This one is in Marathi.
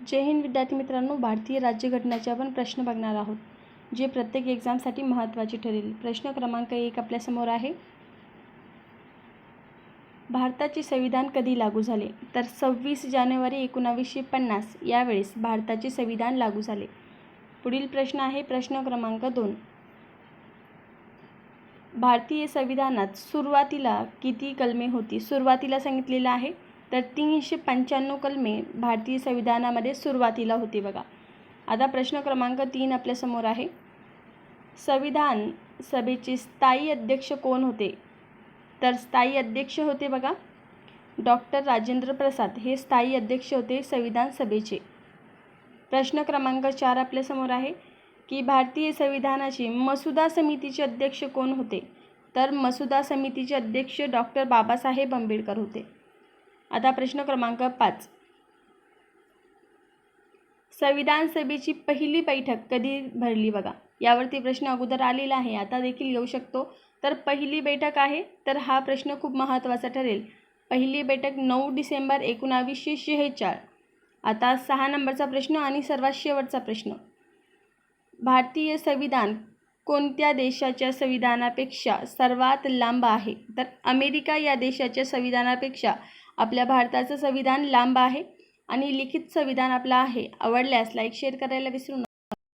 जय हिंद विद्यार्थी मित्रांनो, भारतीय राज्यघटनेचे आपण प्रश्न बघणार आहोत, जे प्रत्येक एक्झामसाठी महत्त्वाचे ठरेल। प्रश्न क्रमांक 1 आपल्यासमोर आहे। भारताचे संविधान कधी लागू झाले? तर 26 जानेवारी 1950 यावेळेस भारताचे संविधान लागू झाले। पुढील प्रश्न आहे प्रश्न क्रमांक 2। भारतीय संविधानात सुरुवातीला किती कलमे होती? सुरुवातीला सांगितलेलं आहे तर 395 कलमे भारतीय संविधानामध्ये सुरुवातीला होती बघा। आता प्रश्न क्रमांक 3 आपल्यासमोर आहे। संविधान सभेचे स्थायी अध्यक्ष कोण होते? तर स्थायी अध्यक्ष होते बघा डॉक्टर राजेंद्र प्रसाद, हे स्थायी अध्यक्ष होते संविधान सभेचे। प्रश्न क्रमांक 4 आपल्यासमोर आहे की भारतीय संविधानाचे मसुदा समितीचे अध्यक्ष कोण होते? तर मसुदा समितीचे अध्यक्ष डॉक्टर बाबासाहेब आंबेडकर होते। आता प्रश्न क्रमांक 5, संविधान सभेची पहिली बैठक कधी भरली बघा। यावरती प्रश्न अगोदर आलेला आहे, आता देखील येऊ शकतो। तर पहिली बैठक आहे तर हा प्रश्न खूप महत्त्वाचा ठरेल। पहिली बैठक 9 डिसेंबर 1946। आता 6 नंबरचा प्रश्न आणि सर्वात शेवटचा प्रश्न, भारतीय संविधान कोणत्या देशाच्या संविधानापेक्षा सर्वात लांब आहे? तर अमेरिका या देशाच्या संविधानापेक्षा आपल्या भारताचं संविधान लांब आहे आणि लिखित संविधान आपलं आहे। आवडल्यास लाईक शेअर करायला विसरू नका।